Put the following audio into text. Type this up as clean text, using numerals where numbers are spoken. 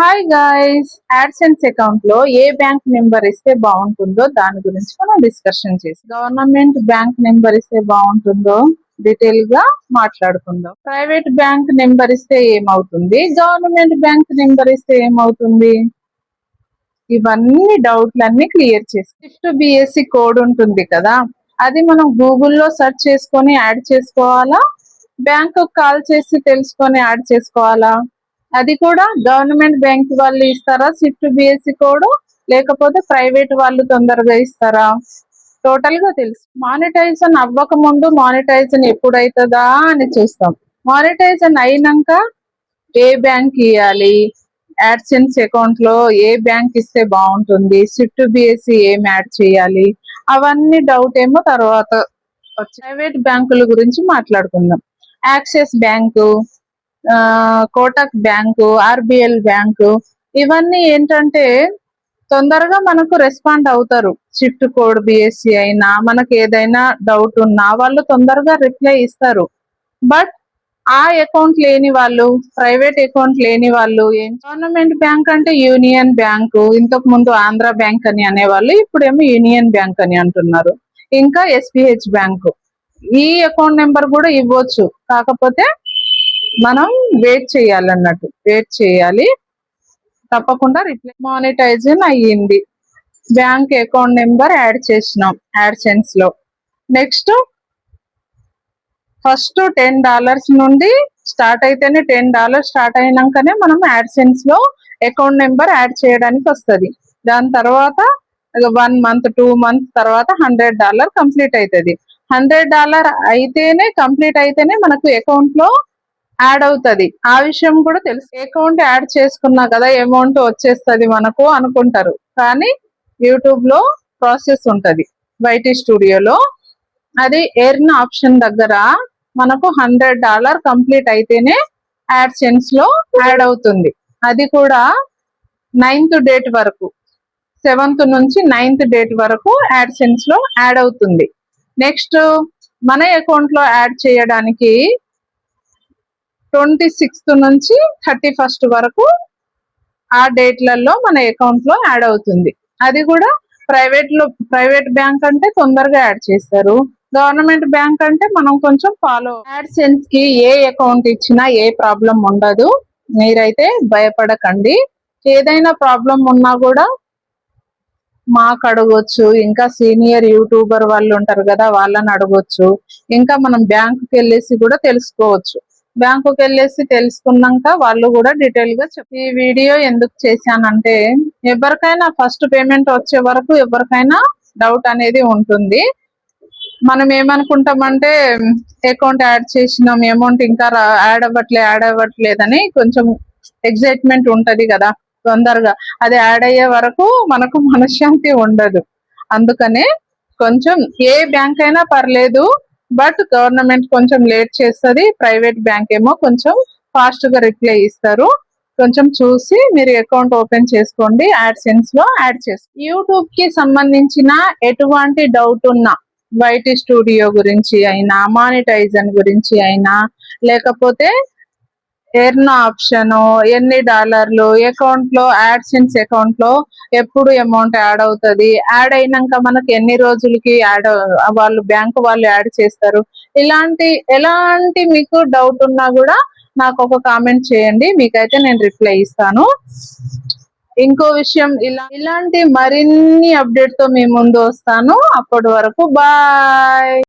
Hi guys, AdSense account లో ఏ bank number ఇస్తే బాగుంటుందో దాని గురించి మనం డిస్కషన్ చేసి గవర్నమెంట్ బ్యాంక్ నెంబర్ ఇస్తే బాగుంటుందో డీటెయిల్ గా మాట్లాడుకుందాం. ప్రైవేట్ బ్యాంక్ నెంబర్ ఇస్తే ఏమవుతుంది, గవర్నమెంట్ బ్యాంక్ నెంబర్ ఇస్తే ఏమవుతుంది, ఇవన్నీ డౌట్లన్నీ క్లియర్ చేసి షిఫ్ట్ బిఎస్సి కోడ్ ఉంటుంది కదా, అది మనం గూగుల్లో సెర్చ్ చేసుకొని యాడ్ చేసుకోవాలా, బ్యాంకు కాల్ చేసి తెలుసుకొని యాడ్ చేసుకోవాలా, అది కూడా గవర్నమెంట్ బ్యాంక్ వాళ్ళు ఇస్తారా షిఫ్ట్ బిఎస్సి కోడ్, లేకపోతే ప్రైవేట్ వాళ్ళు తొందరగా ఇస్తారా, టోటల్ గా తెలుసు. మానిటైజేషన్ అవ్వక ముందు మానిటైజేషన్ ఎప్పుడైతుందా అని చూస్తాం. మానిటైజేషన్ అయినాక ఏ బ్యాంక్ ఇవ్వాలి, యాడ్సెన్స్ అకౌంట్ లో ఏ బ్యాంక్ ఇస్తే బాగుంటుంది, షిఫ్ట్ బిఎస్సి ఏం యాడ్ చేయాలి, అవన్నీ డౌట్ ఏమో తర్వాత. ప్రైవేట్ బ్యాంకుల గురించి మాట్లాడుకుందాం. Axis bank, Kotak bank, RBL bank, ఇవన్నీ ఏంటంటే తొందరగా మనకు రెస్పాండ్ అవుతారు. షిఫ్ట్ కోడ్ బిఎస్సి అయినా మనకు ఏదైనా డౌట్ ఉన్నా వాళ్ళు తొందరగా రిప్లై ఇస్తారు. బట్ ఆ అకౌంట్ లేని వాళ్ళు, ప్రైవేట్ అకౌంట్ లేని వాళ్ళు, గవర్నమెంట్ బ్యాంక్ అంటే యూనియన్ బ్యాంకు, ఇంతకు ముందు ఆంధ్ర బ్యాంక్ అని అనేవాళ్ళు, ఇప్పుడేమో యూనియన్ బ్యాంక్ అని అంటున్నారు. ఇంకా ఎస్బిహెచ్ బ్యాంకు, ఈ అకౌంట్ నెంబర్ కూడా ఇవ్వచ్చు, కాకపోతే మనం వెయిట్ చేయాలన్నట్టు, వెయిట్ చేయాలి. తప్పకుండా రిప్లై. మానిటైజేషన్ అయ్యింది, బ్యాంక్ అకౌంట్ నెంబర్ యాడ్ చేసినాం యాడ్సెన్స్ లో. నెక్స్ట్ ఫస్ట్ $10 నుండి స్టార్ట్ అయితేనే, $10 స్టార్ట్ అయినాకనే మనం యాడ్సెన్స్ లో అకౌంట్ నెంబర్ యాడ్ చేయడానికి వస్తుంది. దాని తర్వాత 1 month 2 months తర్వాత $100 కంప్లీట్ అవుతుంది. $100 అయితేనే, కంప్లీట్ అయితేనే మనకు అకౌంట్ లో యాడ్ అవుతుంది. ఆ విషయం కూడా తెలుసు. అకౌంట్ యాడ్ చేసుకున్నా కదా అమౌంట్ వచ్చేస్తుంది మనకు అనుకుంటారు, కానీ యూట్యూబ్ లో ప్రాసెస్ ఉంటది. వైటీ స్టూడియోలో అది ఎర్న్ ఆప్షన్ దగ్గర మనకు $100 కంప్లీట్ అయితేనే యాడ్సెన్స్ లో యాడ్ అవుతుంది. అది కూడా 9th డేట్ వరకు, 7th నుంచి 9th డేట్ వరకు యాడ్సెన్స్ లో యాడ్ అవుతుంది. నెక్స్ట్ మన అకౌంట్ లో యాడ్ చేయడానికి 26th నుంచి 31st వరకు ఆ డేట్లలో మన అకౌంట్ లో యాడ్ అవుతుంది. అది కూడా ప్రైవేట్ బ్యాంక్ అంటే తొందరగా యాడ్ చేస్తారు, గవర్నమెంట్ బ్యాంక్ అంటే మనం కొంచెం ఫాలో. యాడ్సెన్స్ కి ఏ అకౌంట్ ఇచ్చినా ఏ ప్రాబ్లం ఉండదు, మీరైతే భయపడకండి. ఏదైనా ప్రాబ్లం ఉన్నా కూడా మాకు అడగొచ్చు, ఇంకా సీనియర్ యూట్యూబర్ వాళ్ళు ఉంటారు కదా వాళ్ళని అడగొచ్చు, ఇంకా మనం బ్యాంకుకి వెళ్ళేసి కూడా తెలుసుకోవచ్చు. బ్యాంకుకి వెళ్ళేసి తెలుసుకున్నాక వాళ్ళు కూడా డీటెయిల్ గా ఈ వీడియో ఎందుకు చేశానంటే, ఎవరికైనా ఫస్ట్ పేమెంట్ వచ్చే వరకు ఎవరికైనా డౌట్ అనేది ఉంటుంది. మనం ఏమనుకుంటామంటే అకౌంట్ యాడ్ చేసినాం, అమౌంట్ ఇంకా యాడ్ అవ్వట్లేదని కొంచెం ఎగ్జైట్మెంట్ ఉంటది కదా, తొందరగా అది యాడ్ అయ్యే వరకు మనకు మనశ్శాంతి ఉండదు. అందుకనే కొంచెం ఏ బ్యాంక్ అయినా పర్లేదు, బట్ గవర్నమెంట్ కొంచెం లేట్ చేస్తుంది, ప్రైవేట్ బ్యాంక్ ఏమో కొంచెం ఫాస్ట్ గా రిప్లై ఇస్తారు. కొంచెం చూసి మీరు అకౌంట్ ఓపెన్ చేసుకోండి, యాడ్సెన్స్ లో యాడ్ చేసుకోండి. యూట్యూబ్ కి సంబంధించిన ఎటువంటి డౌట్ ఉన్నా, వైటీ స్టూడియో గురించి అయినా, మానిటైజేషన్ గురించి అయినా, లేకపోతే ఎర్న్ ఆప్షన్, ఎన్ని డాలర్లు అకౌంట్ లో, యాడ్సెన్స్ అకౌంట్ లో ఎప్పుడు అమౌంట్ యాడ్ అవుతుంది, యాడ్ అయినాక మనకి ఎన్ని రోజులకి వాళ్ళు బ్యాంకు వాళ్ళు యాడ్ చేస్తారు, ఎలాంటి మీకు డౌట్ ఉన్నా కూడా నాకు ఒక కామెంట్ చేయండి, మీకైతే నేను రిప్లై ఇస్తాను. ఇంకో విషయం, ఇలాంటి మరిన్ని అప్డేట్ తో మీ ముందు వస్తాను. అప్పటి వరకు బాయ్.